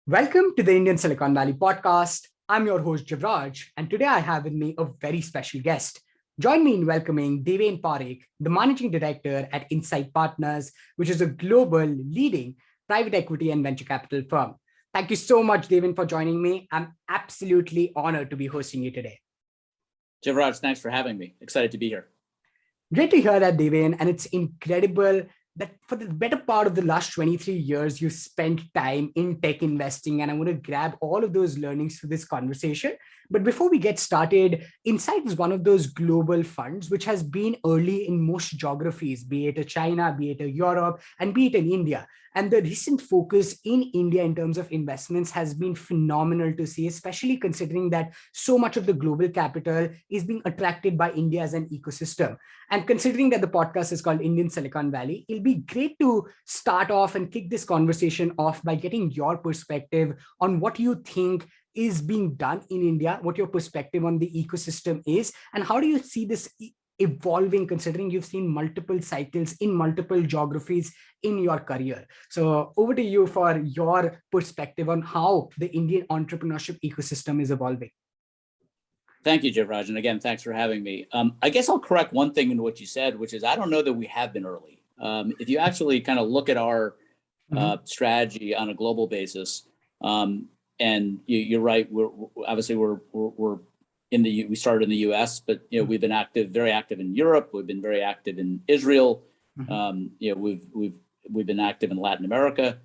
Welcome to the Indian Silicon Valley podcast. I'm your host, Javraj, and today I have with me a very special guest. Join me in welcoming Deven Parekh, the managing director at Insight Partners, which is a global leading private equity and venture capital firm. Thank you so much, Deven, for joining me. I'm absolutely honored to be hosting you today. Javraj, thanks for having me. Excited to be here. Great to hear that, Deven, and it's incredible that for the better part of the last 23 years, you spent time in tech investing, and I want to grab all of those learnings through this conversation. But before we get started, Insight is one of those global funds which has been early in most geographies, be it a China, be it a Europe, and be it in India. And the recent focus in India in terms of investments has been phenomenal to see, especially considering that so much of the global capital is being attracted by India as an ecosystem. And considering that the podcast is called Indian Silicon Valley, it'll be great to start off and kick this conversation off by getting your perspective on what you think is being done in India, what your perspective on the ecosystem is, and how do you see this evolving, considering you've seen multiple cycles in multiple geographies in your career. So over to you for your perspective on how the Indian entrepreneurship ecosystem is evolving. Thank you, Javraj. And again, thanks for having me. I guess I'll correct one thing in what you said, which is I don't know that we have been early. If you actually kind of look at our strategy on a global basis, and you're right, we're in the we started in the U.S., but we've been very active in Europe. We've been very active in Israel. We've been active in Latin America.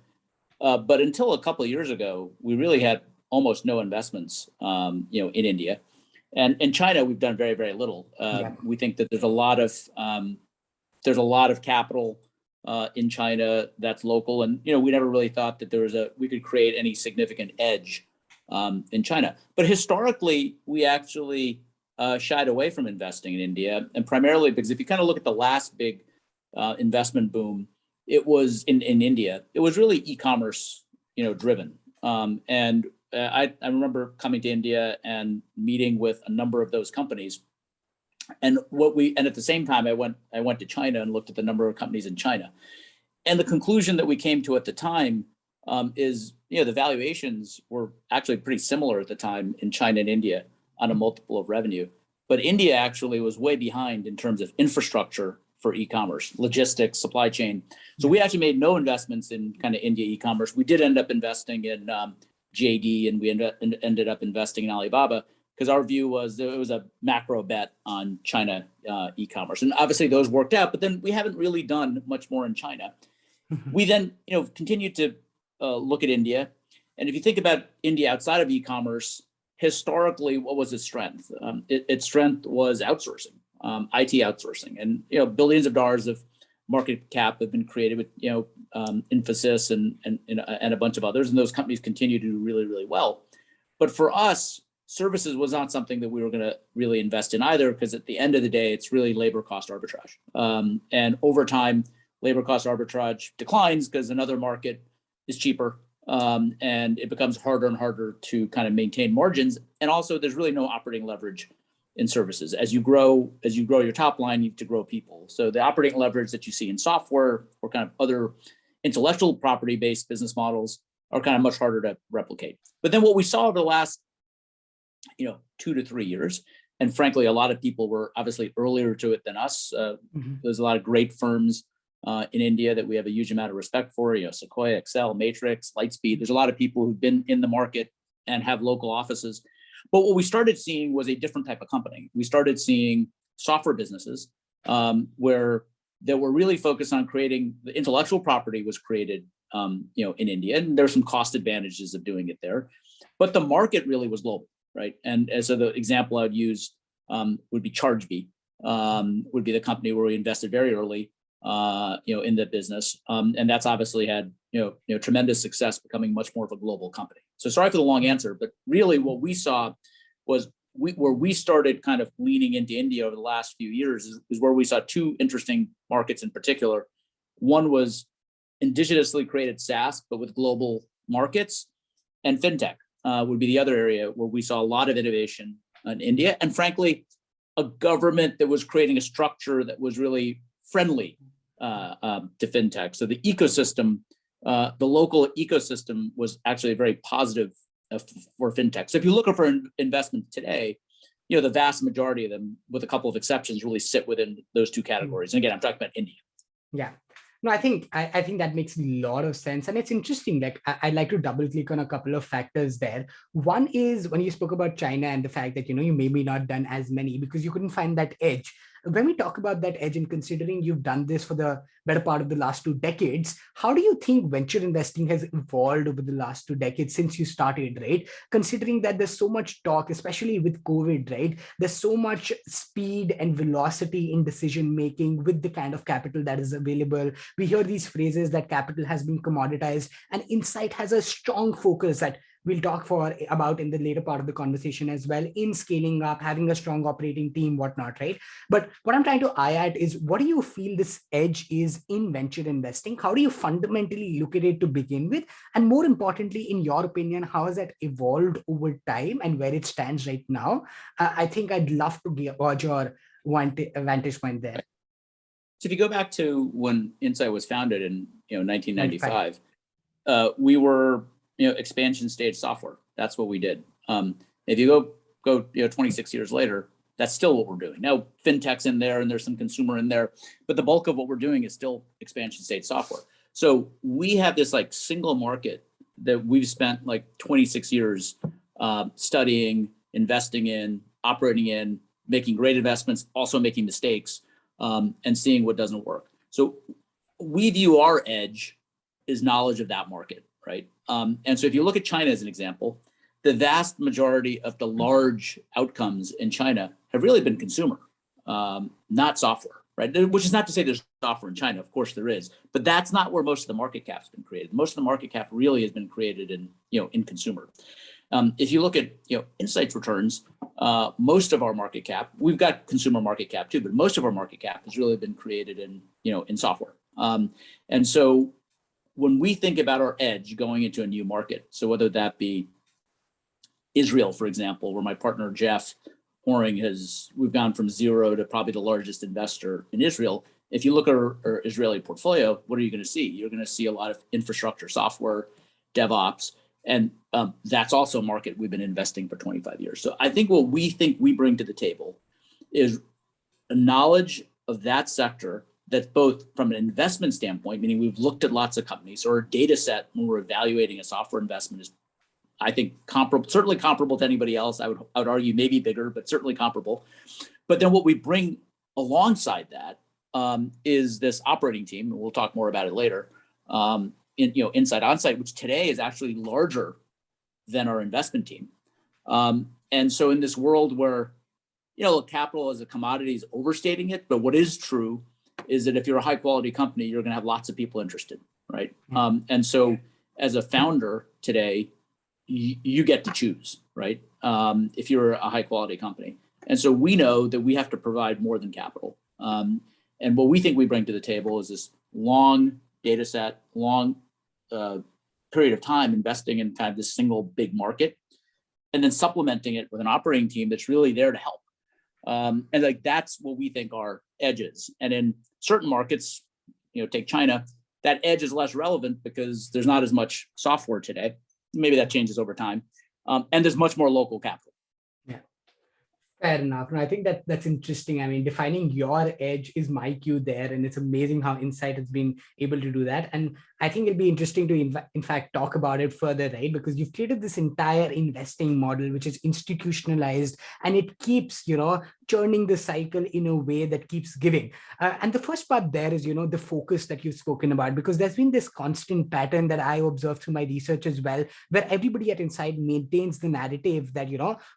But until a couple of years ago, we really had almost no investments, in India. And in China, we've done very, very little. We think that there's a lot of capital in China that's local, and we never really thought that we could create any significant edge in China. But historically, we actually shied away from investing in India, and primarily because if you kind of look at the last big investment boom, it was in India. It was really e-commerce, driven, and I remember coming to India and meeting with a number of those companies, and at the same time I went to China and looked at the number of companies in China, and the conclusion that we came to at the time is the valuations were actually pretty similar at the time in China and India on a multiple of revenue, but India actually was way behind in terms of infrastructure for e-commerce, logistics, supply chain. So we actually made no investments in kind of India e-commerce. We did end up investing in JD, and we ended up investing in Alibaba because our view was it was a macro bet on China e-commerce, and obviously those worked out. But then we haven't really done much more in China. We then continued to look at India, and if you think about India outside of e-commerce, historically, what was its strength? Its strength was outsourcing, IT outsourcing, and billions of dollars of market cap have been created with Infosys and a bunch of others, and those companies continue to do really, really well. But for us, services was not something that we were going to really invest in either, because at the end of the day, it's really labor cost arbitrage. And over time, labor cost arbitrage declines because another market is cheaper, and it becomes harder and harder to kind of maintain margins. And also, there's really no operating leverage in services. As you grow your top line, you have to grow people. So the operating leverage that you see in software or kind of other intellectual property-based business models are kind of much harder to replicate. But then what we saw over the last 2 to 3 years, and frankly, a lot of people were obviously earlier to it than us. There's a lot of great firms in India that we have a huge amount of respect for, Sequoia, Excel, Matrix, Lightspeed. There's a lot of people who've been in the market and have local offices. But what we started seeing was a different type of company. We started seeing software businesses where they were really focused on creating the intellectual property was created, in India, and there's some cost advantages of doing it there. But the market really was global, right? And so the example I would use would be ChargeBee, would be the company where we invested very early, in the business, and that's obviously had tremendous success, becoming much more of a global company. So sorry for the long answer, but really what we saw was where we started kind of leaning into India over the last few years is where we saw two interesting markets in particular. One was indigenously created SaaS, but with global markets, and fintech would be the other area where we saw a lot of innovation in India, and frankly, a government that was creating a structure that was really friendly to fintech. So the ecosystem the local ecosystem was actually very positive for fintech. So if you look for investment today, the vast majority of them, with a couple of exceptions, really sit within those two categories. And again, I'm talking about India. Yeah. No, I think that makes a lot of sense. And it's interesting. Like, I'd like to double click on a couple of factors there. One is when you spoke about China and the fact that, you maybe not done as many because you couldn't find that edge. When we talk about that edge and considering you've done this for the better part of the last 2 decades, how do you think venture investing has evolved over the last 2 decades since you started, right? Considering that there's so much talk, especially with COVID, right? There's so much speed and velocity in decision making with the kind of capital that is available. We hear these phrases that capital has been commoditized, and insight has a strong focus that we'll talk about in the later part of the conversation as well, in scaling up, having a strong operating team, whatnot, right? But what I'm trying to eye at is, what do you feel this edge is in venture investing? How do you fundamentally look at it to begin with? And more importantly, in your opinion, how has that evolved over time and where it stands right now? I think I'd love to gauge your vantage point there. So if you go back to when Insight was founded in 1995, we were expansion stage software. That's what we did. If you go 26 years later, that's still what we're doing. Now fintech's in there and there's some consumer in there, but the bulk of what we're doing is still expansion stage software. So we have this like single market that we've spent like 26 years studying, investing in, operating in, making great investments, also making mistakes, and seeing what doesn't work. So we view our edge as knowledge of that market, right? And so if you look at China as an example, the vast majority of the large outcomes in China have really been consumer, not software, right? Which is not to say there's software in China, of course there is, but that's not where most of the market cap's been created. Most of the market cap really has been created in consumer. If you look at Insight's returns, most of our market cap, we've got consumer market cap too, but most of our market cap has really been created in software. And so when we think about our edge going into a new market, so whether that be Israel, for example, where my partner Jeff Horing we've gone from zero to probably the largest investor in Israel. If you look at our Israeli portfolio, what are you going to see? You're going to see a lot of infrastructure, software, DevOps, and that's also a market we've been investing for 25 years. So I think what we think we bring to the table is a knowledge of that sector that's both from an investment standpoint, meaning we've looked at lots of companies, or a data set when we're evaluating a software investment is, I think, certainly comparable to anybody else. I would argue maybe bigger, but certainly comparable. But then what we bring alongside that is this operating team, and we'll talk more about it later, Insight Onsite, which today is actually larger than our investment team. And so in this world where, capital as a commodity is overstating it, but what is true is that if you're a high quality company, you're going to have lots of people interested, right? And so as a founder today, you get to choose, right? If you're a high quality company. And so we know that we have to provide more than capital. And what we think we bring to the table is this long data set, long period of time investing in kind of this single big market, and then supplementing it with an operating team that's really there to help. And like that's what we think our edge is. And in certain markets, take China, that edge is less relevant because there's not as much software today. Maybe that changes over time. And there's much more local capital. Yeah, fair enough. And I think that's interesting. I mean, defining your edge is my cue there. And it's amazing how Insight has been able to do that. And I think it'll be interesting to, in fact, talk about it further, right? Because you've created this entire investing model, which is institutionalized, and it keeps, churning the cycle in a way that keeps giving. And the first part there is, the focus that you've spoken about, because there's been this constant pattern that I observed through my research as well, where everybody at Insight maintains the narrative that,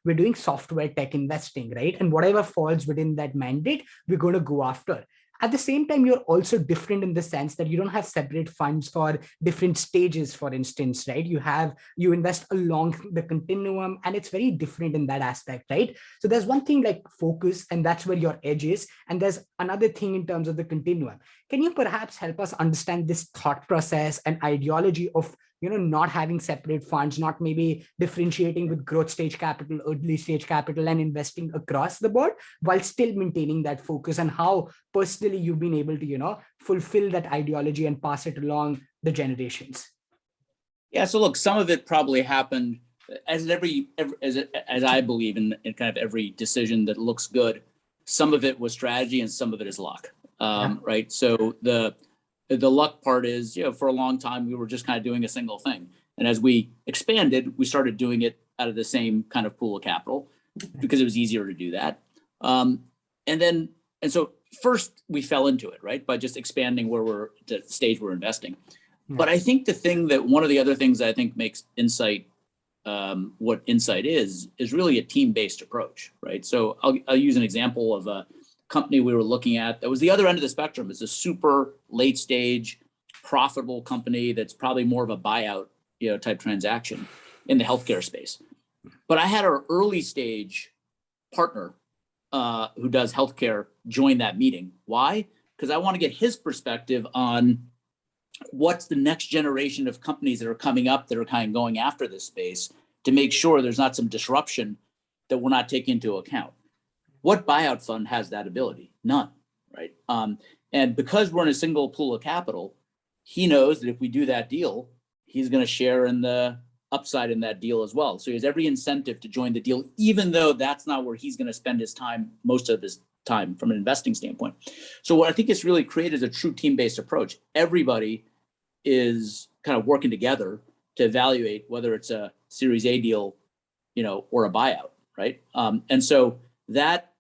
we're doing software tech investing, right? And whatever falls within that mandate, we're going to go after. At the same time, you're also different in the sense that you don't have separate funds for different stages, for instance, right? You invest along the continuum, and it's very different in that aspect, right? So there's one thing like focus, and that's where your edge is. And there's another thing in terms of the continuum. Can you perhaps help us understand this thought process and ideology of not having separate funds, not maybe differentiating with growth stage capital, early stage capital, and investing across the board while still maintaining that focus, and how personally you've been able to, fulfill that ideology and pass it along the generations? Yeah, so look, some of it probably happened as as I believe in kind of every decision that looks good. Some of it was strategy and some of it is luck, right? So the luck part is, for a long time we were just kind of doing a single thing, and as we expanded, we started doing it out of the same kind of pool of capital because it was easier to do that. And so first we fell into it, right, by just expanding the stage we're investing. But I think one of the other things that I think makes Insight what Insight is really a team-based approach, right? So I'll use an example of a company we were looking at that was the other end of the spectrum. It's a super late stage, profitable company that's probably more of a buyout, type transaction in the healthcare space. But I had our early stage partner who does healthcare join that meeting. Why? Because I want to get his perspective on what's the next generation of companies that are coming up that are kind of going after this space, to make sure there's not some disruption that we're not taking into account. What buyout fund has that ability? None, right? And because we're in a single pool of capital, he knows that if we do that deal, he's going to share in the upside in that deal as well. So he has every incentive to join the deal, even though that's not where he's going to spend his time, most of his time from an investing standpoint. So what I think it's really created is a true team-based approach. Everybody is kind of working together to evaluate whether it's a Series A deal, or a buyout, right? And so that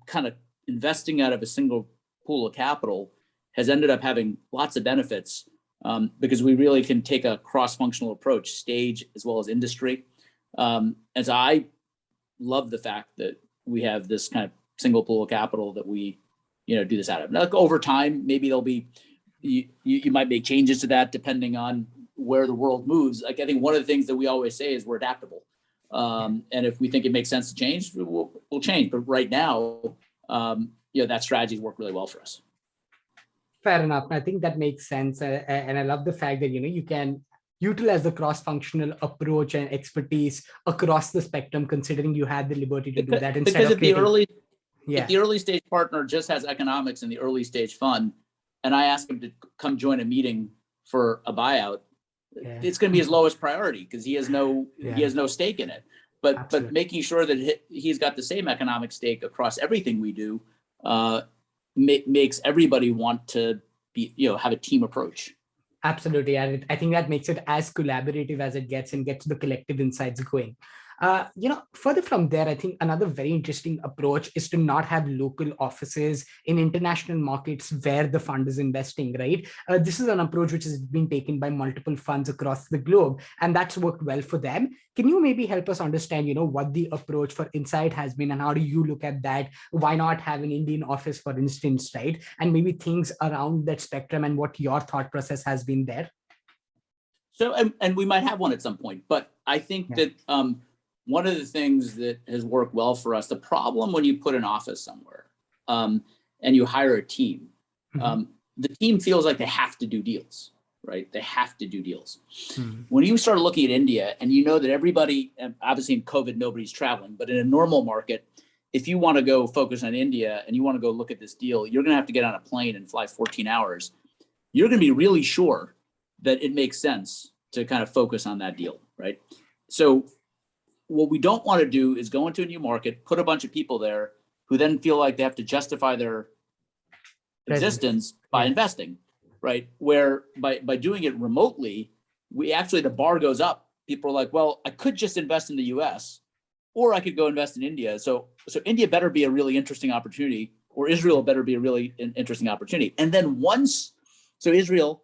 kind of investing out of a single pool of capital has ended up having lots of benefits because we really can take a cross-functional approach, stage as well as industry. And so I love the fact that we have this kind of single pool of capital that we, do this out of. Now, over time, maybe there'll be, you might make changes to that depending on where the world moves. Like, I think one of the things that we always say is we're adaptable. And if we think it makes sense to change, we'll change. But right now, that strategy's worked really well for us. Fair enough. I think that makes sense. And I love the fact that, you can utilize the cross-functional approach and expertise across the spectrum, considering you had the liberty to do that instead of creating... If the early stage partner just has economics in the early stage fund, and I ask him to come join a meeting for a buyout, it's going to be his lowest priority because he has no stake in it. But making sure that he's got the same economic stake across everything we do makes everybody want to be, have a team approach. Absolutely. And I think that makes it as collaborative as it gets and gets the collective insights going. Further from there, I think another very interesting approach is to not have local offices in international markets where the fund is investing, right? This is an approach which has been taken by multiple funds across the globe, and that's worked well for them. Can you maybe help us understand, what the approach for Insight has been and how do you look at that? Why not have an Indian office, for instance, right? And maybe things around that spectrum and what your thought process has been there. So, and we might have one at some point, but I think that one of the things that has worked well for us, the problem when you put an office somewhere and you hire a team, the team feels like they have to do deals, right? They have to do deals. When you start looking at India and you know that everybody, obviously in COVID, nobody's traveling, but in a normal market, if you want to go focus on India and you want to go look at this deal, you're going to have to get on a plane and fly 14 hours. You're going to be really sure that it makes sense to kind of focus on that deal, right? So what we don't want to do is go into a new market, put a bunch of people there who then feel like they have to justify their existence by investing, right? Where by doing it remotely, the bar goes up. People are like, well, I could just invest in the US or I could go invest in India. So India better be a really interesting opportunity, or Israel better be a really interesting opportunity. And then Israel,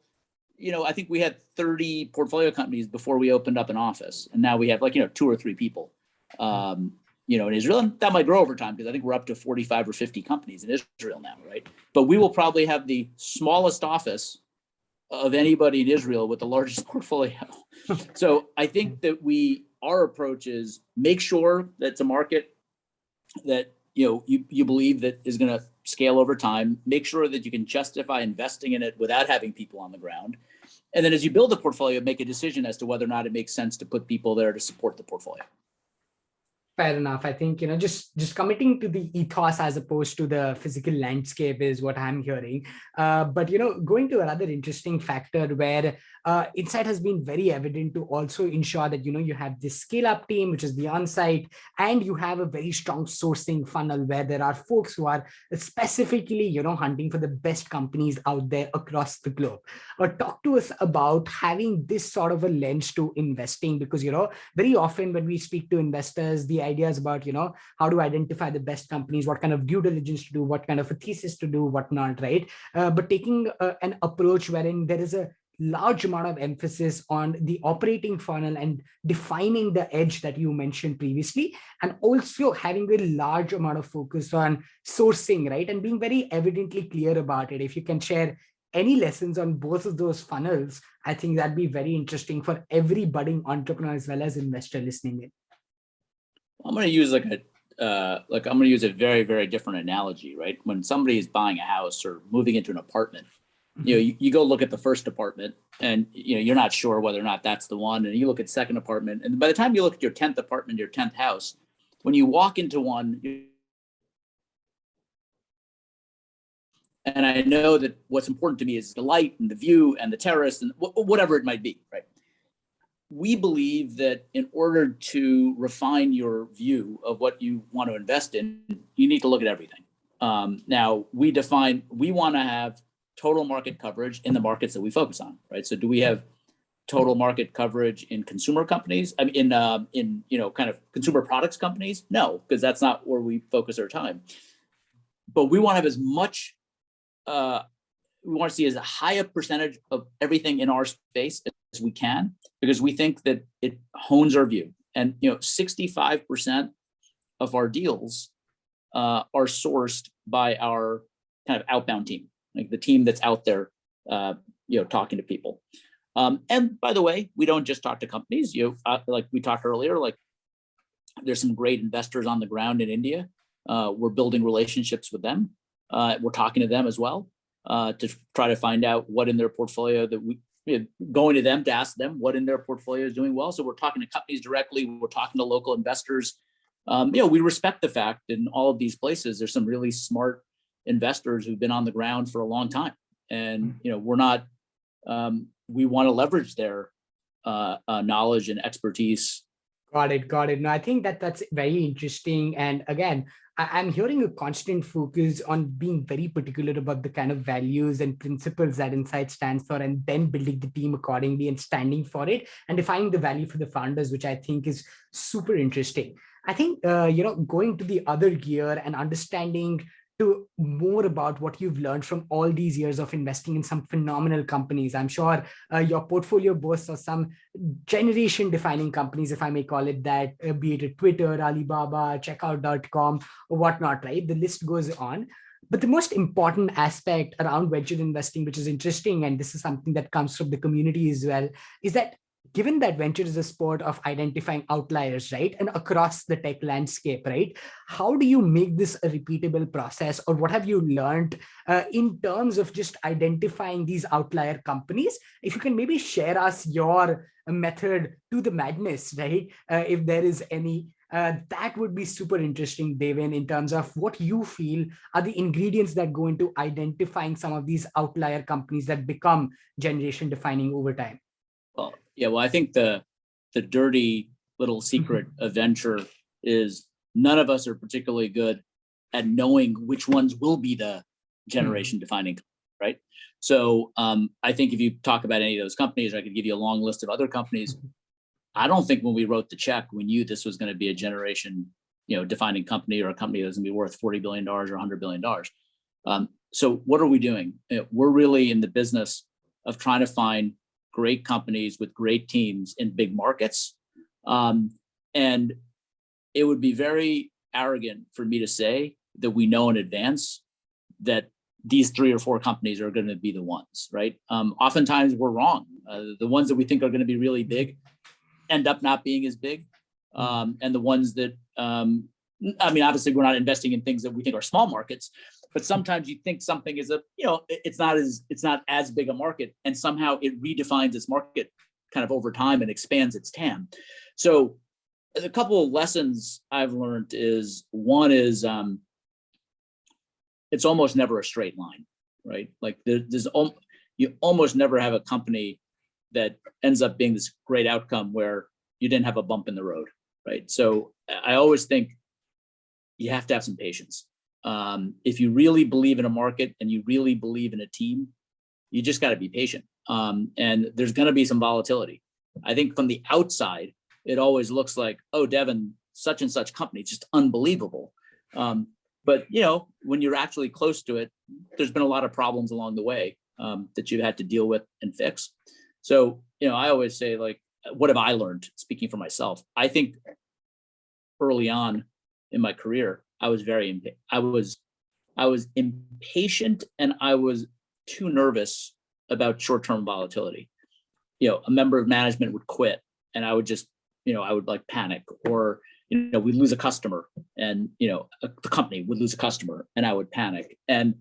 I think we had 30 portfolio companies before we opened up an office. And now we have 2 or 3 people, in Israel. And that might grow over time because I think we're up to 45 or 50 companies in Israel now, right? But we will probably have the smallest office of anybody in Israel with the largest portfolio. So I think that our approach is make sure that it's a market that, you believe that is going to scale over time, make sure that you can justify investing in it without having people on the ground. And then as you build a portfolio, make a decision as to whether or not it makes sense to put people there to support the portfolio. Fair enough. I think, just committing to the ethos as opposed to the physical landscape is what I'm hearing. But, going to another interesting factor where Insight has been very evident to also ensure that, you have this scale up team, which is the on-site, and you have a very strong sourcing funnel where there are folks who are specifically, hunting for the best companies out there across the globe. Talk to us about having this sort of a lens to investing, because, very often when we speak to investors, the ideas about, how to identify the best companies, what kind of due diligence to do, what kind of a thesis to do, whatnot, right? But taking an approach wherein there is a large amount of emphasis on the operating funnel and defining the edge that you mentioned previously, and also having a large amount of focus on sourcing, right? And being very evidently clear about it. If you can share any lessons on both of those funnels, I think that'd be very interesting for every budding entrepreneur as well as investor listening in. I'm going to use I'm going to use a very, very different analogy, right? When somebody is buying a house or moving into an apartment, you go look at the first apartment and, you're not sure whether or not that's the one. And you look at second apartment. And by the time you look at your 10th apartment, your 10th house, when you walk into one, and I know that what's important to me is the light and the view and the terrace and whatever it might be, right? We believe that in order to refine your view of what you want to invest in, you need to look at everything. Now, we want to have total market coverage in the markets that we focus on, right? So do we have total market coverage in consumer companies? I mean, in kind of consumer products companies? No, because that's not where we focus our time. But we want to have as much, we want to see as high a percentage of everything in our space as we can, because we think that it hones our view. And 65% of our deals are sourced by our kind of outbound team, like the team that's out there, talking to people. And by the way, we don't just talk to companies. Like we talked earlier, like there's some great investors on the ground in India. We're building relationships with them. We're talking to them as well to try to find out what in their portfolio that going to them to ask them what in their portfolio is doing well. So we're talking to companies directly. We're talking to local investors. We respect the fact that in all of these places, there's some really smart investors who've been on the ground for a long time. And, we're not, we want to leverage their knowledge and expertise. Got it. No, I think that's very interesting. And again, I'm hearing a constant focus on being very particular about the kind of values and principles that Insight stands for, and then building the team accordingly and standing for it and defining the value for the founders, which I think is super interesting. I think, going to the other gear and understanding to more about what you've learned from all these years of investing in some phenomenal companies. I'm sure your portfolio boasts of some generation defining companies, if I may call it that, be it Twitter, Alibaba, checkout.com, or whatnot, right? The list goes on. But the most important aspect around venture investing, which is interesting, and this is something that comes from the community as well, is that given that venture is a sport of identifying outliers, right? And across the tech landscape, right? How do you make this a repeatable process, or what have you learned in terms of just identifying these outlier companies? If you can maybe share us your method to the madness, right? If there is any, that would be super interesting, Deven, in terms of what you feel are the ingredients that go into identifying some of these outlier companies that become generation defining over time. Well, I think the dirty little secret of venture is none of us are particularly good at knowing which ones will be the generation defining, right? So I think if you talk about any of those companies, I could give you a long list of other companies. I don't think when we wrote the check, we knew this was going to be a generation, defining company, or a company that's going to be worth $40 billion or $100 billion. So what are we doing? We're really in the business of trying to find great companies with great teams in big markets. And it would be very arrogant for me to say that we know in advance that these 3 or 4 companies are going to be the ones, right? Oftentimes we're wrong. The ones that we think are going to be really big end up not being as big. And the ones that, obviously we're not investing in things that we think are small markets, but sometimes you think something is it's not as big a market, and somehow it redefines its market kind of over time and expands its TAM. So a couple of lessons I've learned is one is it's almost never a straight line, right? Like you almost never have a company that ends up being this great outcome where you didn't have a bump in the road, right? So I always think you have to have some patience. If you really believe in a market and you really believe in a team, you just got to be patient. And there's going to be some volatility. I think from the outside, it always looks like, oh, Deven, such and such company, just unbelievable. But when you're actually close to it, there's been a lot of problems along the way that you've had to deal with and fix. So, I always say, like, what have I learned? Speaking for myself, I think early on in my career, I was impatient, and I was too nervous about short-term volatility. A member of management would quit, and I would just, I would like panic, or we'd lose a customer, and the company would lose a customer, and I would panic. And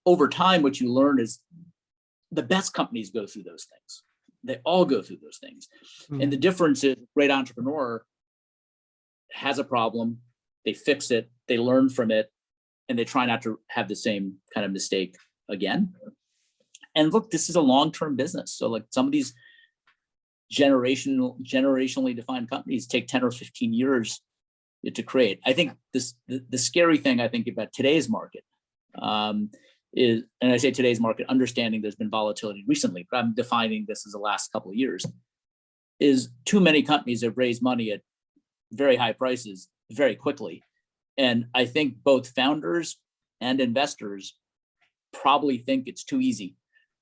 over time, what you learn is the best companies go through those things. They all go through those things. And the difference is, a great entrepreneur has a problem, they fix it, they learn from it, and they try not to have the same kind of mistake again. And look, this is a long-term business. So like some of these generationally defined companies take 10 or 15 years to create. I think the scary thing I think about today's market is, and I say today's market, understanding there's been volatility recently, but I'm defining this as the last couple of years, is too many companies have raised money at very high prices very quickly. And I think both founders and investors probably think it's too easy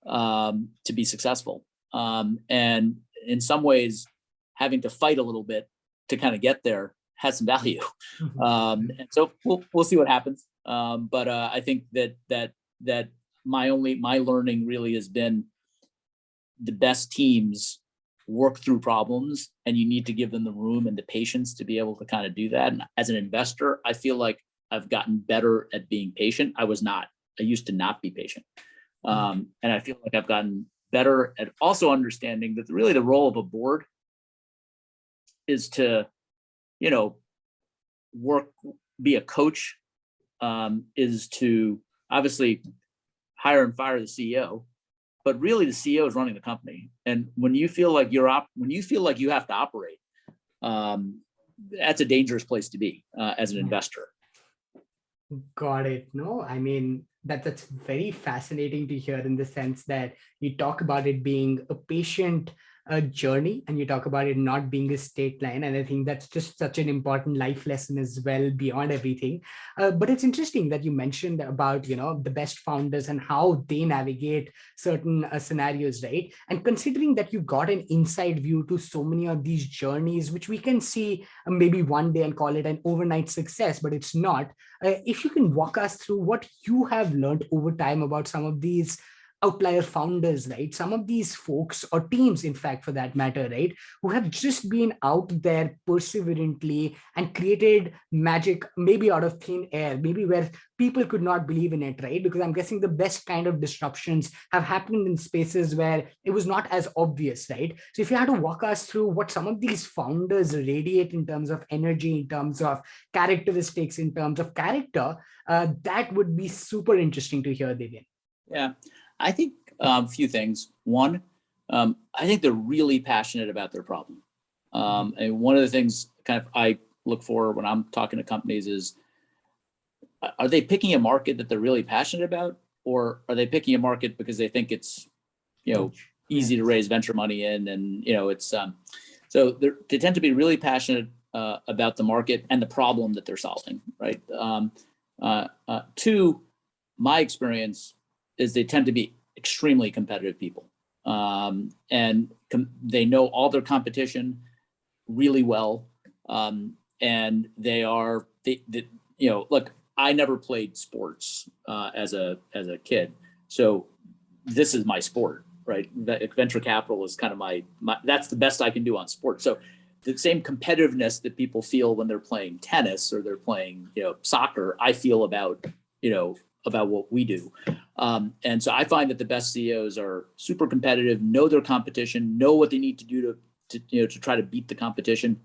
to be successful. And in some ways, having to fight a little bit to kind of get there has some value. And so we'll see what happens. But I think that my learning really has been the best teams work through problems, and you need to give them the room and the patience to be able to kind of do that. And as an investor, I feel like I've gotten better at being patient. I used to not be patient. And I feel like I've gotten better at also understanding that really the role of a board is to, be a coach, is to obviously hire and fire the CEO, but really the CEO is running the company. And when you feel like you have to operate, that's a dangerous place to be as an investor. Got it. No, I mean, that's very fascinating to hear, in the sense that you talk about it being a patient journey, and you talk about it not being a straight line. And I think that's just such an important life lesson as well, beyond everything. But it's interesting that you mentioned about, the best founders and how they navigate certain scenarios, right? And considering that you got an inside view to so many of these journeys, which we can see maybe one day and call it an overnight success, but it's not. If you can walk us through what you have learned over time about some of these outlier founders, right? Some of these folks, or teams, in fact, for that matter, right, who have just been out there perseverantly and created magic, maybe out of thin air, maybe where people could not believe in it, right? Because I'm guessing the best kind of disruptions have happened in spaces where it was not as obvious, right? So if you had to walk us through what some of these founders radiate in terms of energy, in terms of characteristics, in terms of character, that would be super interesting to hear, Deven. Yeah. I think a few things. One, I think they're really passionate about their problem. And one of the things kind of I look for when I'm talking to companies is, are they picking a market that they're really passionate about, or are they picking a market because they think it's, easy to raise venture money in, and it's so they tend to be really passionate about the market and the problem that they're solving, right? Two, my experience is they tend to be extremely competitive people, and they know all their competition really well, and look, I never played sports as a kid, so this is my sport, right? Venture capital is kind of my that's the best I can do on sports. So the same competitiveness that people feel when they're playing tennis or they're playing soccer, I feel about what we do. And so I find that the best CEOs are super competitive, know their competition, know what they need to do to try to beat the competition.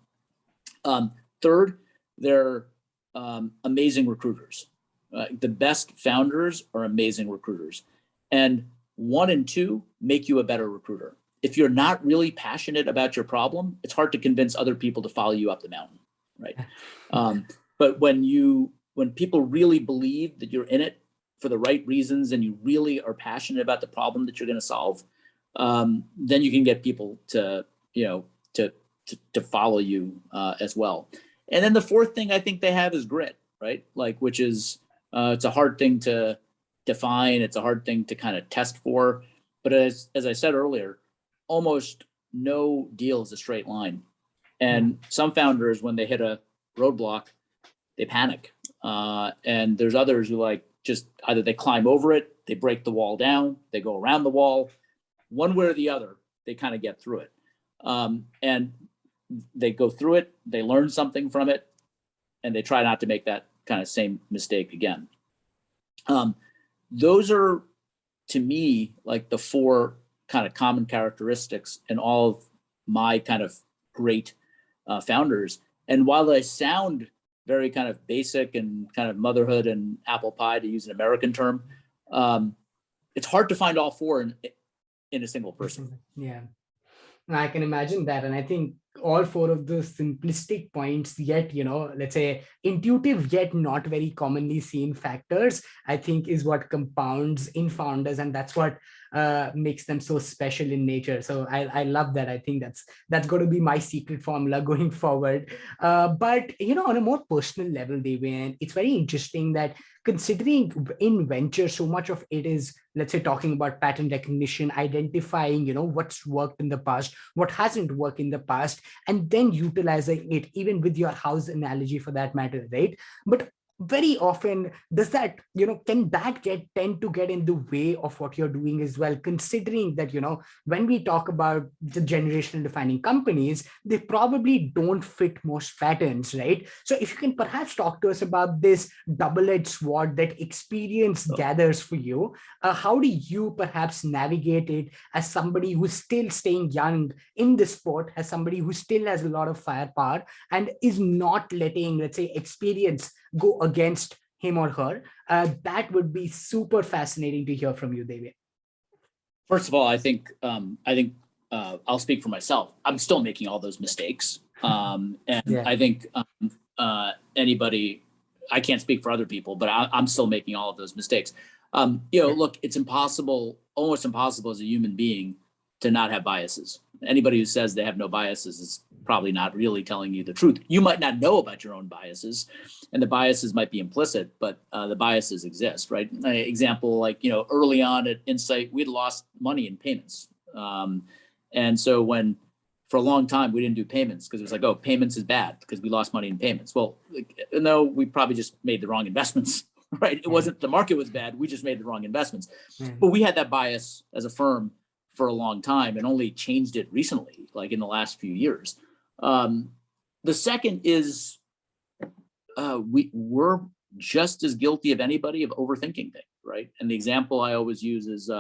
Third, they're amazing recruiters. The best founders are amazing recruiters. And 1 and 2 make you a better recruiter. If you're not really passionate about your problem, it's hard to convince other people to follow you up the mountain, right? But when people really believe that you're in it for the right reasons and you really are passionate about the problem that you're going to solve, then you can get people to follow you as well. And then the fourth thing I think they have is grit, right? Like, which is it's a hard thing to define. It's a hard thing to kind of test for. But as I said earlier, almost no deal is a straight line. And some founders, when they hit a roadblock, they panic. And there's others who just either they climb over it, they break the wall down, they go around the wall. One way or the other, they kind of get through it. And they go through it, they learn something from it, and they try not to make that kind of same mistake again. Those are, to me, like the 4 kind of common characteristics in all of my kind of great founders. And while they sound very kind of basic and kind of motherhood and apple pie, to use an American term, it's hard to find all 4 in a single person. Yeah. I can imagine that. And I think all 4 of those simplistic points, yet, let's say intuitive, yet not very commonly seen factors, I think is what compounds in founders. And that's what makes them so special in nature. So I love that. I think that's going to be my secret formula going forward. But, on a more personal level, Deven, it's very interesting that considering in venture, so much of it is, let's say, talking about pattern recognition, identifying, what's worked in the past, what hasn't worked in the past, and then utilizing it, even with your house analogy for that matter, right? But very often does that, can that tend to get in the way of what you're doing as well, considering that, when we talk about the generational defining companies, they probably don't fit most patterns, right? So if you can perhaps talk to us about this double-edged sword that experience gathers for you, how do you perhaps navigate it as somebody who's still staying young in the sport, as somebody who still has a lot of firepower and is not letting, let's say, experience go against him or her? That would be super fascinating to hear from you, Deven. First of all, I think I'll speak for myself. I'm still making all those mistakes, and I think anybody, I can't speak for other people, but I'm still making all of those mistakes. Look, it's impossible, almost impossible as a human being to not have biases. Anybody who says they have no biases is probably not really telling you the truth. You might not know about your own biases, and the biases might be implicit, but the biases exist, right? Example, early on at Insight, we'd lost money in payments. And so for a long time, we didn't do payments because it was like, oh, payments is bad because we lost money in payments. Well, no, we probably just made the wrong investments, right? It wasn't the market was bad. We just made the wrong investments. But we had that bias as a firm for a long time and only changed it recently, like in the last few years. The second is we're just as guilty of anybody of overthinking things, right? And the example I always use is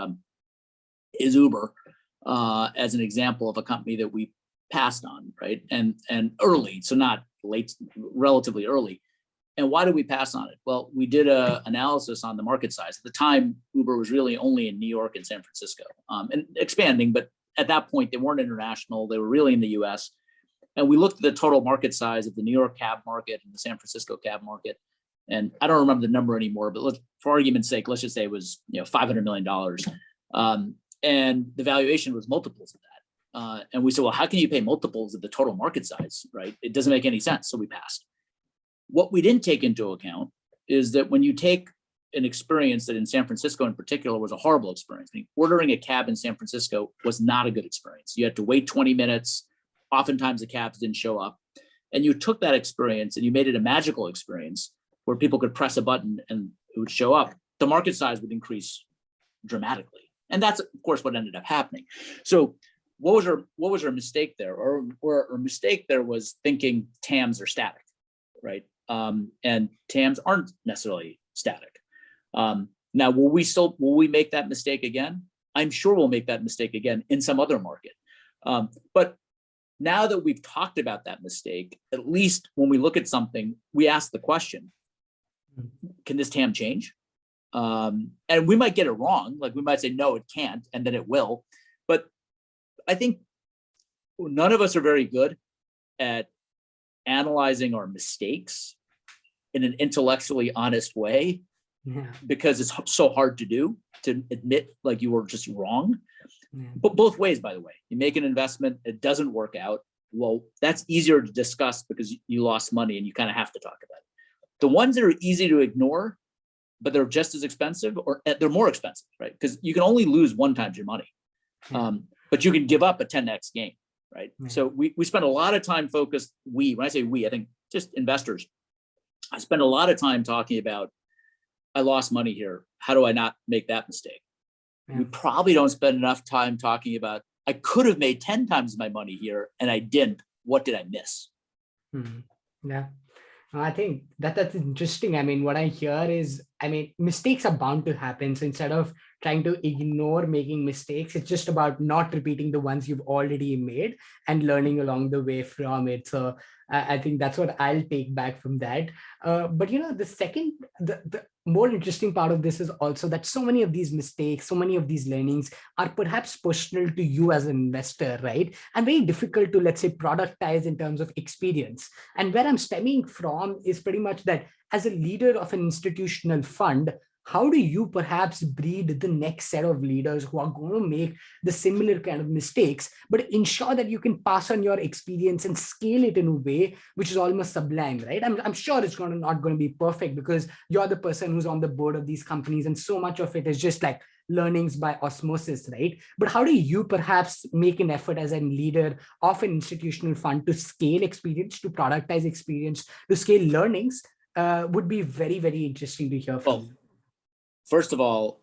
Uber as an example of a company that we passed on, right? And early, so not late, relatively early. And why did we pass on it? Well, we did an analysis on the market size. At the time, Uber was really only in New York and San Francisco, and expanding, but at that point, they weren't international. They were really in the US. And we looked at the total market size of the New York cab market and the San Francisco cab market. And I don't remember the number anymore, but for argument's sake, let's just say it was $500 million. And the valuation was multiples of that. And we said, well, how can you pay multiples of the total market size, right? It doesn't make any sense. So we passed. What we didn't take into account is that when you take an experience that in San Francisco in particular was a horrible experience. I mean, ordering a cab in San Francisco was not a good experience. You had to wait 20 minutes. Oftentimes the cabs didn't show up. And you took that experience and you made it a magical experience where people could press a button and it would show up. The market size would increase dramatically. And that's, of course, what ended up happening. So what was our mistake there? Or our mistake there was thinking TAMs are static, right? And TAMs aren't necessarily static. Now, will we make that mistake again? I'm sure we'll make that mistake again in some other market. But now that we've talked about that mistake, at least when we look at something, we ask the question, can this TAM change? And we might get it wrong. Like we might say, no, it can't, and then it will. But I think none of us are very good at analyzing our mistakes in an intellectually honest way, because it's so hard to do, to admit like you were just wrong. But both ways, by the way, you make an investment, it doesn't work out. Well, that's easier to discuss because you lost money and you kind of have to talk about it. The ones that are easy to ignore, but they're just as expensive, or they're more expensive, right? Because you can only lose 1 time your money, but you can give up a 10x gain, right? So we spend a lot of time focused, when I say we, I think just investors. I spend a lot of time talking about, I lost money here. How do I not make that mistake? We probably don't spend enough time talking about, I could have made 10 times my money here and I didn't. What did I miss? Yeah. I think that's interesting. I mean, what I hear is, I mean, mistakes are bound to happen. So instead of trying to ignore making mistakes, it's just about not repeating the ones you've already made and learning along the way from it. So I think that's what I'll take back from that. But the more interesting part of this is also that so many of these mistakes, so many of these learnings are perhaps personal to you as an investor, right? And very difficult to, let's say, productize in terms of experience. And where I'm stemming from is pretty much that as a leader of an institutional fund, how do you perhaps breed the next set of leaders who are going to make the similar kind of mistakes, but ensure that you can pass on your experience and scale it in a way which is almost sublime, right? I'm sure it's not going to be perfect because you're the person who's on the board of these companies and so much of it is just like learnings by osmosis, right? But how do you perhaps make an effort as a leader of an institutional fund to scale experience, to productize experience, to scale learnings? Would be very, very interesting to hear from you. First of all,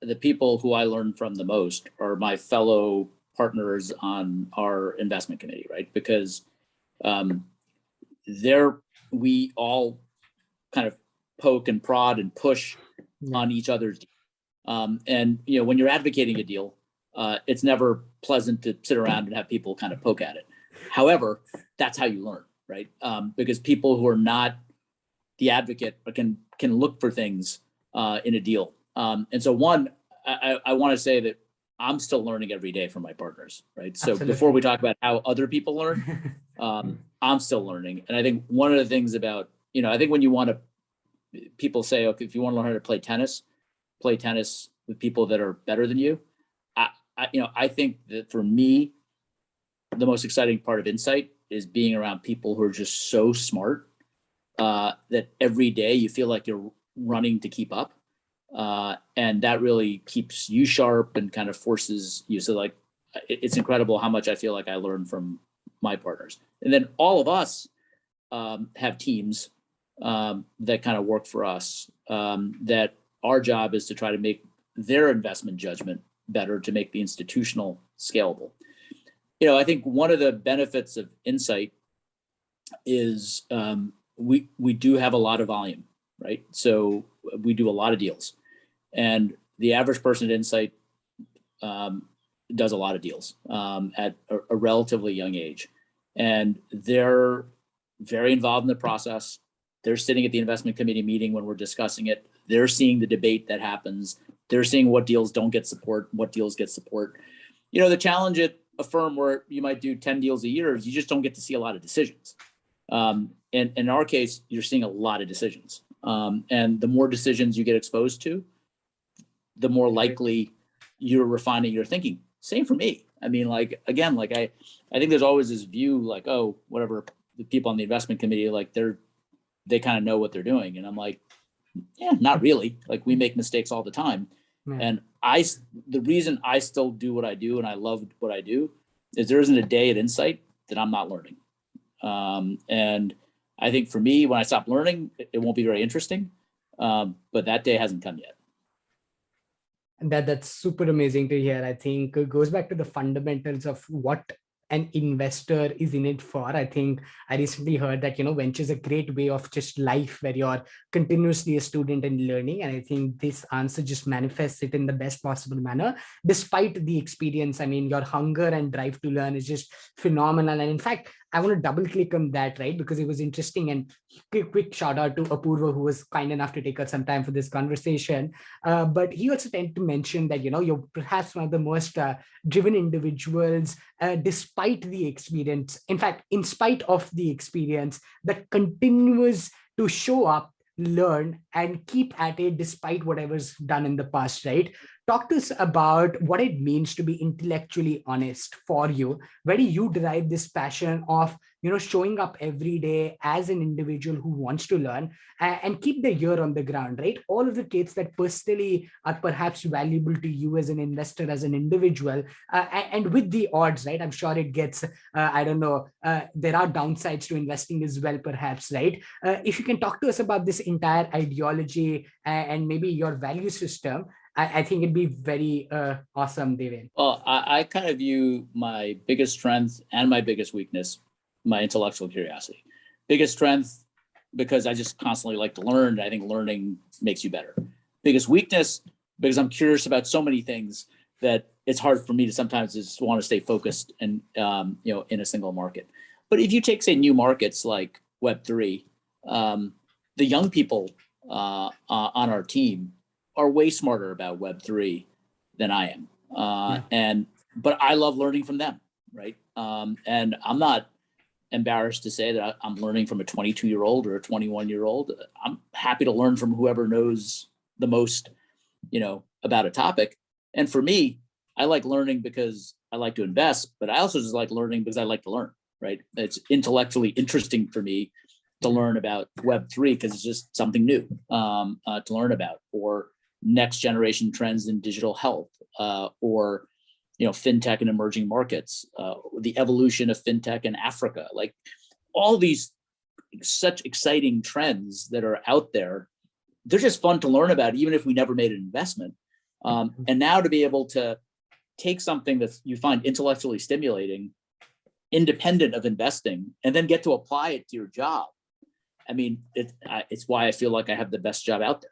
the people who I learn from the most are my fellow partners on our investment committee, right? Because we all kind of poke and prod and push on each other's. And when you're advocating a deal, it's never pleasant to sit around and have people kind of poke at it. However, that's how you learn, right? Because people who are not the advocate can look for things in a deal. And so I want to say that I'm still learning every day from my partners, right? So Absolutely. Before we talk about how other people learn, I'm still learning. And I think one of the things about, I think when you want to, people say, okay, if you want to learn how to play tennis with people that are better than you. I think that for me, the most exciting part of Insight is being around people who are just so smart that every day you feel like you're running to keep up. And that really keeps you sharp and kind of forces you. So like, it's incredible how much I feel like I learn from my partners. And then all of us have teams that kind of work for us, that our job is to try to make their investment judgment better, to make the institutional scalable. I think one of the benefits of Insight is we do have a lot of volume, right? So we do a lot of deals, and the average person at Insight does a lot of deals at a relatively young age, and they're very involved in the process. They're sitting at the investment committee meeting when we're discussing it. They're seeing the debate that happens. They're seeing what deals don't get support, what deals get support. The challenge at a firm where you might do 10 deals a year is you just don't get to see a lot of decisions. And in our case, you're seeing a lot of decisions. And the more decisions you get exposed to, the more likely you're refining your thinking. Same for me. I mean, I think there's always this view like, oh, whatever, the people on the investment committee, like they kind of know what they're doing. And I'm like, yeah, not really. Like we make mistakes all the time. And the reason I still do what I do and I love what I do is there isn't a day at Insight that I'm not learning. And I think for me, when I stop learning, it won't be very interesting. But that day hasn't come yet. That's super amazing to hear. I think it goes back to the fundamentals of what an investor is in it for. I think I recently heard that, venture is a great way of just life where you're continuously a student and learning. And I think this answer just manifests it in the best possible manner, despite the experience. I mean, your hunger and drive to learn is just phenomenal. And in fact, I want to double click on that, right? Because it was interesting. And quick shout out to Apurva, who was kind enough to take out some time for this conversation. But he also tended to mention that, you're perhaps one of the most driven individuals, despite the experience. In fact, in spite of the experience, that continues to show up, learn, and keep at it despite whatever's done in the past, right? Talk to us about what it means to be intellectually honest for you. Where do you derive this passion of, showing up every day as an individual who wants to learn and keep the ear on the ground, right? All of the traits that personally are perhaps valuable to you as an investor, as an individual, and with the odds, right? I'm sure it gets, I don't know, there are downsides to investing as well, perhaps, right? If you can talk to us about this entire ideology and maybe your value system, I think it'd be very awesome, Deven. Well, I kind of view my biggest strength and my biggest weakness, my intellectual curiosity. Biggest strength, because I just constantly like to learn. I think learning makes you better. Biggest weakness, because I'm curious about so many things that it's hard for me to sometimes just want to stay focused and, in a single market. But if you take, say, new markets like Web3, the young people on our team are way smarter about Web3 than I am. But I love learning from them, right? And I'm not embarrassed to say that I'm learning from a 22-year-old or a 21-year-old. I'm happy to learn from whoever knows the most, about a topic. And for me, I like learning because I like to invest, but I also just like learning because I like to learn, right? It's intellectually interesting for me to learn about Web3 because it's just something new to learn about, or next generation trends in digital health, or fintech in emerging markets, the evolution of fintech in Africa, like all these such exciting trends that are out there. They're just fun to learn about, even if we never made an investment. And now to be able to take something that you find intellectually stimulating, independent of investing, and then get to apply it to your job. I mean, it's why I feel like I have the best job out there.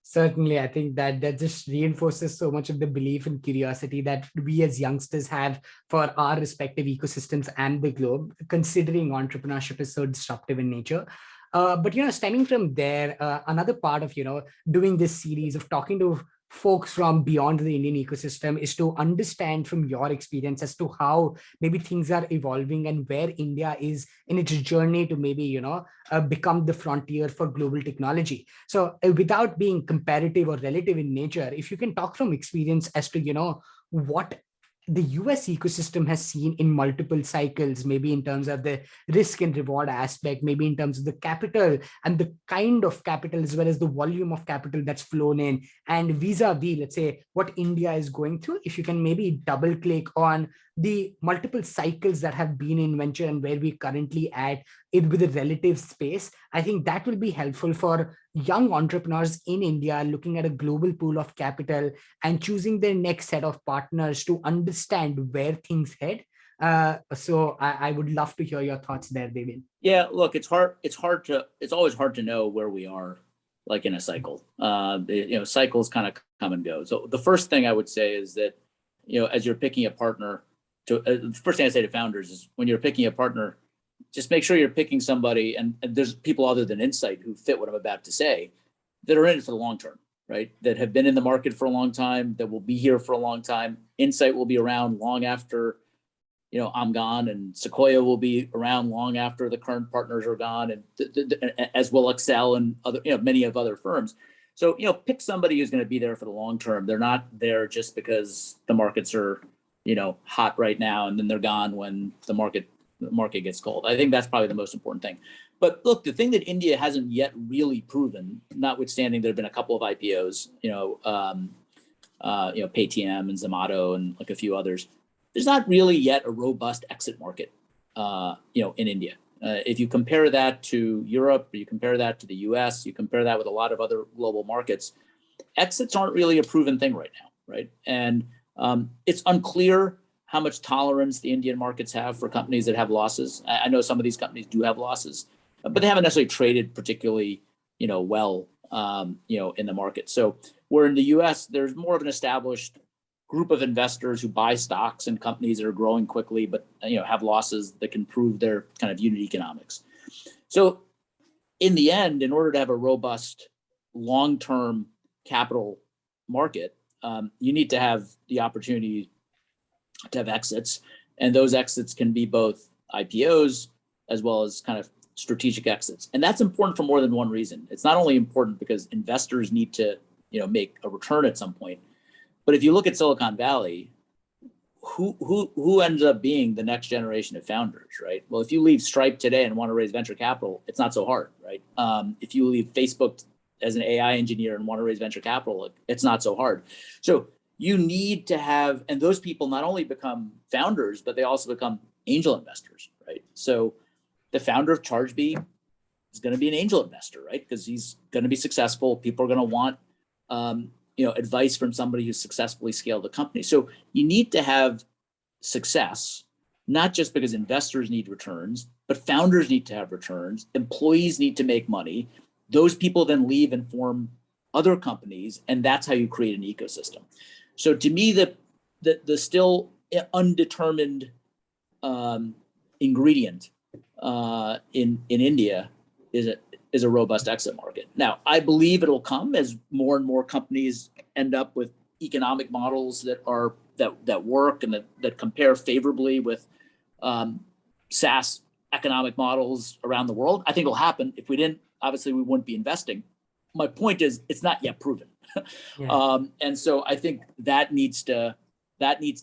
Certainly, I think that just reinforces so much of the belief and curiosity that we as youngsters have for our respective ecosystems and the globe, considering entrepreneurship is so disruptive in nature. But, stemming from there, another part of, doing this series of talking to folks from beyond the Indian ecosystem is to understand from your experience as to how maybe things are evolving and where India is in its journey to maybe, become the frontier for global technology. So without being comparative or relative in nature, if you can talk from experience as to, what the US ecosystem has seen in multiple cycles, maybe in terms of the risk and reward aspect, maybe in terms of the capital and the kind of capital, as well as the volume of capital that's flown in, and vis-a-vis, let's say, what India is going through. If you can maybe double click on the multiple cycles that have been in venture and where we currently at it with a relative space, I think that will be helpful for young entrepreneurs in India looking at a global pool of capital and choosing their next set of partners to understand where things head. So I would love to hear your thoughts there, Deven. Yeah, look, it's always hard to know where we are, like in a cycle. Cycles kind of come and go. So the first thing I would say is that, as you're picking a partner, the first thing I say to founders is when you're picking a partner, just make sure you're picking somebody, and there's people other than Insight who fit what I'm about to say, that are in it for the long term, right? That have been in the market for a long time, that will be here for a long time. Insight will be around long after, I'm gone, and Sequoia will be around long after the current partners are gone, and as will Excel and other, many of other firms. So, pick somebody who's going to be there for the long term. They're not there just because the markets are, hot right now, and then they're gone when the market gets cold. I think that's probably the most important thing. But look, the thing that India hasn't yet really proven, notwithstanding there have been a couple of IPOs, Paytm and Zomato and like a few others, there's not really yet a robust exit market, in India. If you compare that to Europe, or you compare that to the US, you compare that with a lot of other global markets, exits aren't really a proven thing right now, right? And it's unclear how much tolerance the Indian markets have for companies that have losses. I know some of these companies do have losses, but they haven't necessarily traded particularly, well, in the market. So where in the US, there's more of an established group of investors who buy stocks and companies that are growing quickly, but have losses that can prove their kind of unit economics. So in the end, in order to have a robust long-term capital market, you need to have the opportunity to have exits, and those exits can be both IPOs as well as kind of strategic exits. And that's important for more than one reason. It's not only important because investors need to, make a return at some point, but if you look at Silicon Valley, who ends up being the next generation of founders, right? Well, if you leave Stripe today and want to raise venture capital, it's not so hard, right? If you leave Facebook as an AI engineer and want to raise venture capital, it's not so hard. So you need to have, and those people not only become founders, but they also become angel investors, right? So the founder of Chargebee is going to be an angel investor, right? Because he's going to be successful. People are going to want, advice from somebody who's successfully scaled the company. So you need to have success, not just because investors need returns, but founders need to have returns. Employees need to make money. Those people then leave and form other companies, and that's how you create an ecosystem. So to me, the still undetermined ingredient in India is a robust exit market. Now, I believe it'll come as more and more companies end up with economic models that work and that compare favorably with SaaS economic models around the world. I think it'll happen. If we didn't, obviously we wouldn't be investing. My point is, it's not yet proven. Yeah. And so I think that needs to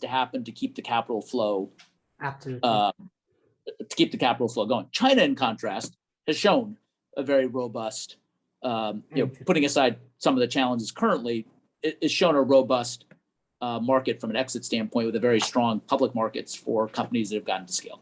happen to keep the capital flow. Absolutely. To keep the capital flow going. China, in contrast, has shown a very robust, putting aside some of the challenges currently, it's shown a robust market from an exit standpoint with a very strong public markets for companies that have gotten to scale.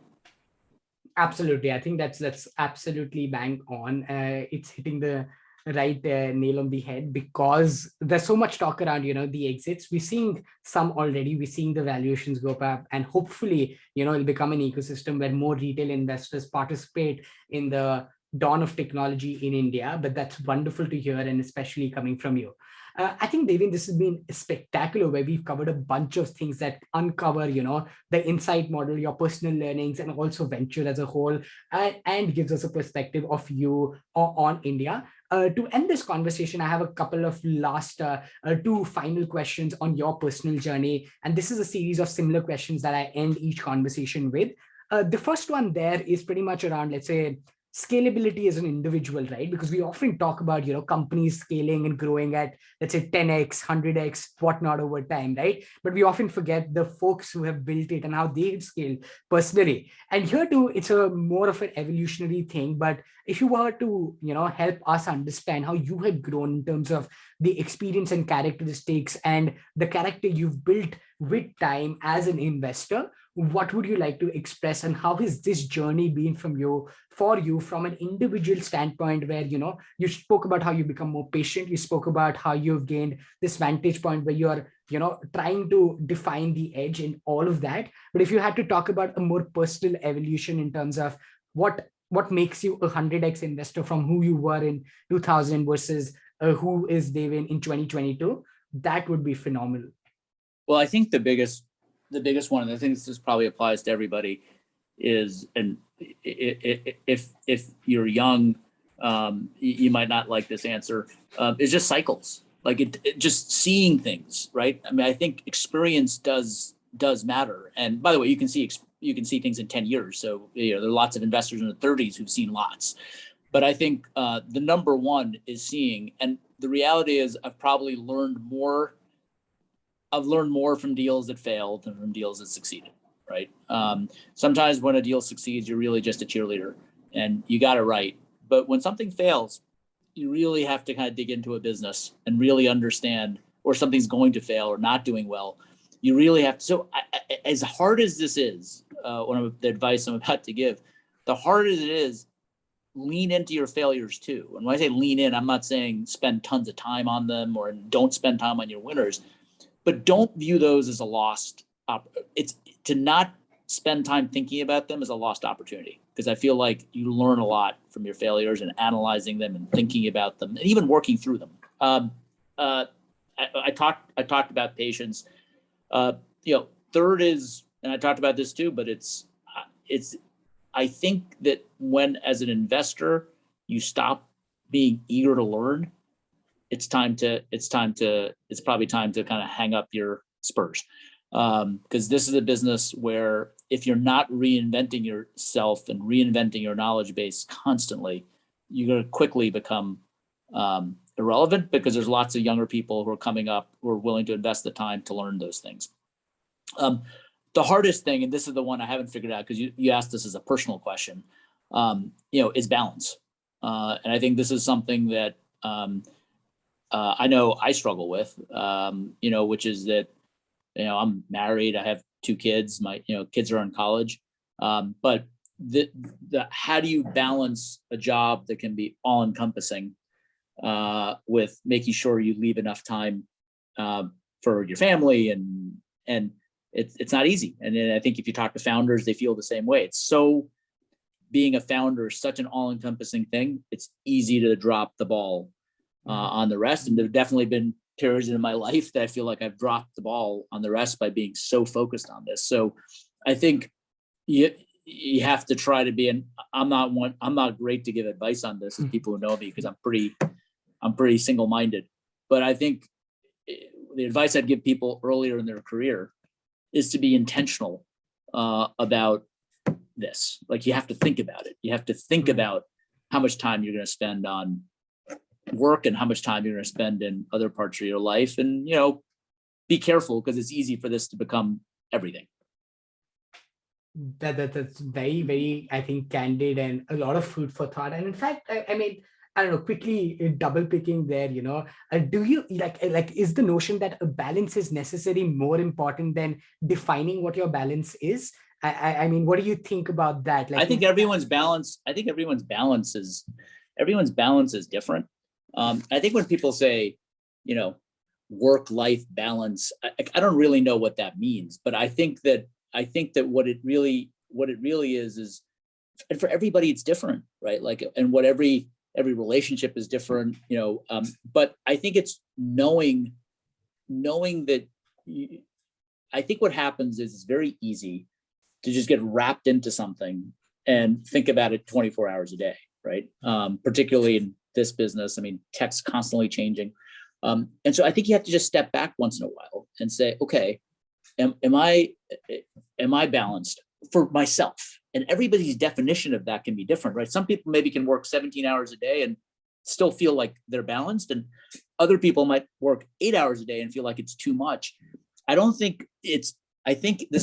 Absolutely. I think that's absolutely bang on. It's hitting the right nail on the head, because there's so much talk around, the exits. We're seeing some already. We're seeing the valuations go up, and hopefully, it'll become an ecosystem where more retail investors participate in the dawn of technology in India. But that's wonderful to hear, and especially coming from you. I think, Deven, this has been spectacular, where we've covered a bunch of things that uncover, the insight model, your personal learnings, and also venture as a whole, and gives us a perspective of you on India. To end this conversation, I have a couple of last two final questions on your personal journey. And this is a series of similar questions that I end each conversation with. The first one there is pretty much around, let's say, scalability as an individual, right? Because we often talk about, companies scaling and growing at, let's say, 10x, 100x, whatnot over time, right? But we often forget the folks who have built it and how they've scaled personally. And here too, it's a more of an evolutionary thing. But if you were to, help us understand how you had grown in terms of the experience and characteristics and the character you've built with time as an investor, what would you like to express, and how has this journey been for you from an individual standpoint, where, you spoke about how you become more patient, you spoke about how you've gained this vantage point where you're, trying to define the edge in all of that. But if you had to talk about a more personal evolution in terms of what makes you a 100x investor from who you were in 2000 versus who is Deven in 2022, that would be phenomenal. Well, I think the biggest one, and I think this probably applies to everybody, is, and if you're young, you might not like this answer, is just cycles. Like it just seeing things, right? I mean, I think experience does matter. And by the way, you can see things in 10 years. So there are lots of investors in the 30s who've seen lots. But I think the number one is seeing. And the reality is, I've learned more from deals that failed than from deals that succeeded, right? Sometimes when a deal succeeds, you're really just a cheerleader and you got it right. But when something fails, you really have to kind of dig into a business and really understand, or something's going to fail or not doing well. You really have to. So as hard as this is, the advice I'm about to give, the harder it is, lean into your failures too. And when I say lean in, I'm not saying spend tons of time on them or don't spend time on your winners, but don't view those as a lost. to not spend time thinking about them is a lost opportunity, because I feel like you learn a lot from your failures and analyzing them and thinking about them and even working through them. I talked about patience. Third is, and I talked about this too, but it's I think that when, as an investor, you stop being eager to learn, it's probably time to kind of hang up your spurs. Because this is a business where if you're not reinventing yourself and reinventing your knowledge base constantly, you're going to quickly become irrelevant, because there's lots of younger people who are coming up who are willing to invest the time to learn those things. The hardest thing, and this is the one I haven't figured out, because you asked this as a personal question, is balance. And I think this is something that I know I struggle with, which is that, I'm married, I have 2 kids, my, kids are in college. But how do you balance a job that can be all encompassing with making sure you leave enough time for your family, and it's not easy. And then I think if you talk to founders, they feel the same way. Being a founder is such an all-encompassing thing. It's easy to drop the ball on the rest. And there have definitely been periods in my life that I feel like I've dropped the ball on the rest by being so focused on this. So I think you have to try to be, and I'm not great to give advice on this, as people who know me, because I'm pretty single-minded. But I think the advice I'd give people earlier in their career is to be intentional about this. Like, you have to think about it. You have to think about how much time you're going to spend on work and how much time you're going to spend in other parts of your life, and be careful, because it's easy for this to become everything. That's very, very, I think, candid and a lot of food for thought. And in fact, I mean, I don't know, quickly double picking there, do you like, is the notion that a balance is necessary more important than defining what your balance is? I mean, what do you think about that? Like, I think everyone's balance is different. I think when people say, work-life balance, I don't really know what that means, but I think that what it really is, and for everybody it's different, right? Like, and what every relationship is different, but I think it's knowing that I think what happens is it's very easy to just get wrapped into something and think about it 24 hours a day, right? Particularly in this business. I mean, tech's constantly changing. And so I think you have to just step back once in a while and say, okay, am I balanced for myself? And everybody's definition of that can be different, right? Some people maybe can work 17 hours a day and still feel like they're balanced, and other people might work 8 hours a day and feel like it's too much. I think this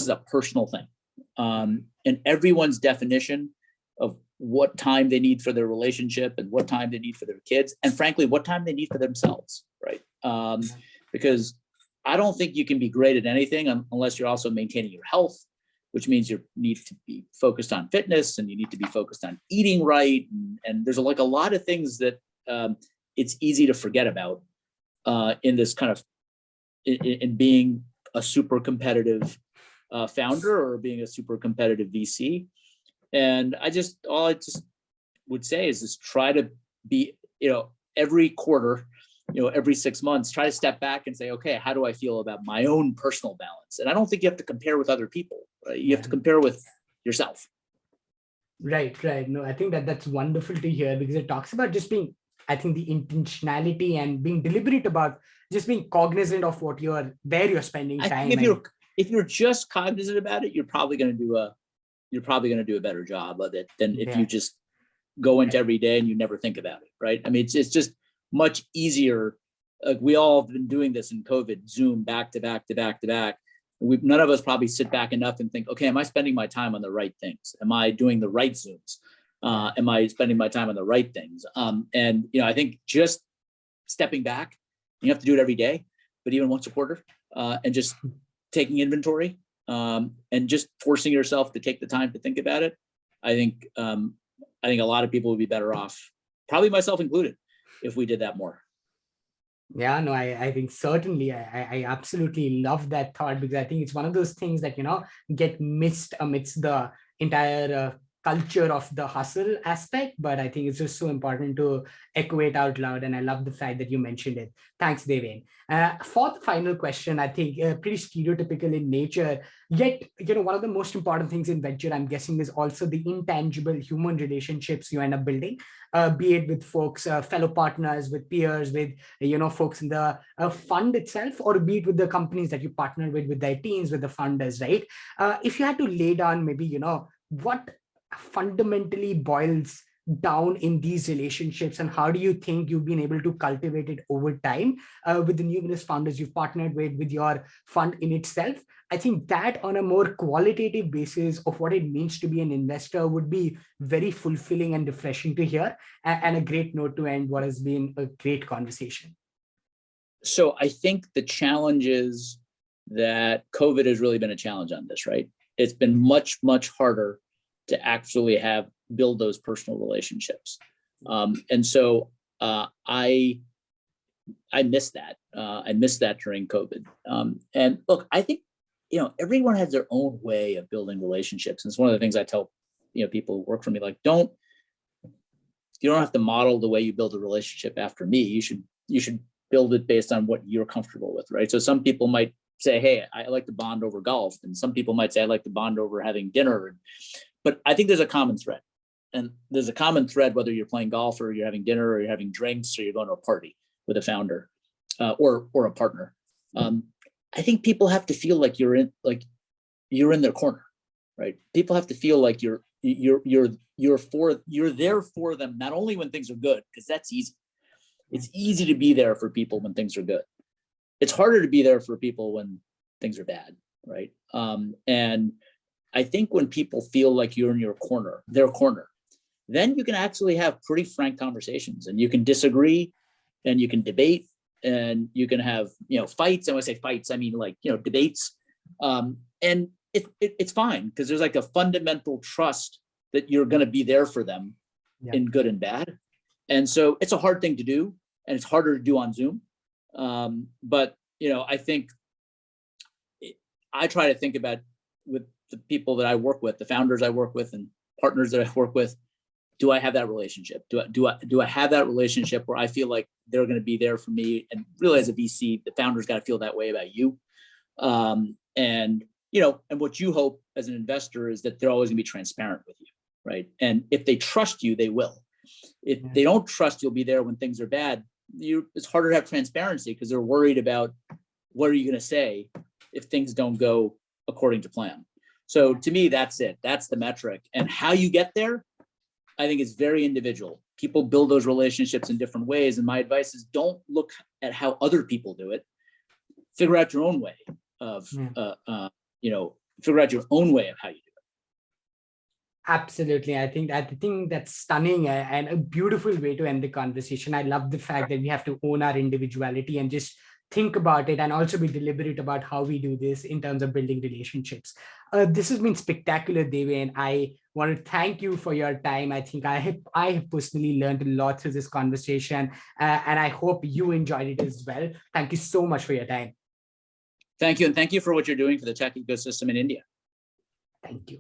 is a personal thing. And everyone's definition of what time they need for their relationship and what time they need for their kids, and frankly, what time they need for themselves, right? Because I don't think you can be great at anything unless you're also maintaining your health, which means you need to be focused on fitness, and you need to be focused on eating right. And there's a lot of things that it's easy to forget about in this kind of, in being a super competitive founder or being a super competitive VC. And all I would say is just try to be, every quarter, every 6 months, try to step back and say, okay, how do I feel about my own personal balance? And I don't think you have to compare with other people, right? You have to compare with yourself. Right. No, I think that's wonderful to hear, because it talks about just being, I think, the intentionality and being deliberate about just being cognizant of where you're spending time. If you're just cognizant about it, you're probably going to do a better job of it than if you just go into every day and you never think about it, right? I mean, it's just much easier. Like, we all have been doing this in COVID, Zoom back to back to back to back. None of us probably sit back enough and think, okay, am I spending my time on the right things? Am I doing the right Zooms? Am I spending my time on the right things? And I think just stepping back, you have to do it every day, but even once a quarter, and just taking inventory, and just forcing yourself to take the time to think about it. I think a lot of people would be better off, probably myself included, if we did that more. Yeah, no, I think certainly I absolutely love that thought, because I think it's one of those things that, get missed amidst the entire culture of the hustle aspect. But I think it's just so important to echo it out loud. And I love the fact that you mentioned it. Thanks, Deven. For the final question, I think pretty stereotypical in nature, yet, one of the most important things in venture, I'm guessing, is also the intangible human relationships you end up building, be it with folks, fellow partners, with peers, with folks in the fund itself, or be it with the companies that you partner with their teams, with the funders, right? If you had to lay down maybe what fundamentally boils down in these relationships, and how do you think you've been able to cultivate it over time with the numerous founders you've partnered with your fund in itself? I think that on a more qualitative basis of what it means to be an investor would be very fulfilling and refreshing to hear, and a great note to end what has been a great conversation. So I think the challenge is that COVID has really been a challenge on this, right? It's been much, much harder to actually build those personal relationships. And so I missed that. I missed that during COVID. And look, I think, everyone has their own way of building relationships. And it's one of the things I tell, people who work for me, like, you don't have to model the way you build a relationship after me. You should build it based on what you're comfortable with, right? So some people might say, hey, I like to bond over golf. And some people might say, I like to bond over having dinner. But I think there's a common thread. And there's a common thread, whether you're playing golf or you're having dinner or you're having drinks or you're going to a party with a founder or a partner. I think people have to feel like you're in their corner, right? People have to feel like you're there for them, not only when things are good, because that's easy. It's easy to be there for people when things are good. It's harder to be there for people when things are bad, right? And I think when people feel like you're in their corner, then you can actually have pretty frank conversations, and you can disagree, and you can debate, and you can have fights. And when I say fights, I mean debates, and it's fine, because there's like a fundamental trust that you're going to be there for them in good and bad. And so it's a hard thing to do, and it's harder to do on Zoom. But I think I try to think about, with the people that I work with, the founders I work with, and partners that I work with, do I have that relationship? Do I have that relationship where I feel like they're going to be there for me? And really, as a VC, the founders got to feel that way about you. And what you hope as an investor is that they're always going to be transparent with you, right? And if they trust you, they will. If they don't trust you'll be there when things are bad, it's harder to have transparency, because they're worried about what are you going to say if things don't go according to plan. So to me, that's it. That's the metric. And how you get there, I think, is very individual. People build those relationships in different ways. And my advice is, don't look at how other people do it. Figure out your own way of, figure out your own way of how you do it. Absolutely. I think that's stunning and a beautiful way to end the conversation. I love the fact that we have to own our individuality and just think about it, and also be deliberate about how we do this in terms of building relationships. This has been spectacular, Deven. I want to thank you for your time. I think I have personally learned a lot through this conversation, and I hope you enjoyed it as well. Thank you so much for your time. Thank you. And thank you for what you're doing for the tech ecosystem in India. Thank you.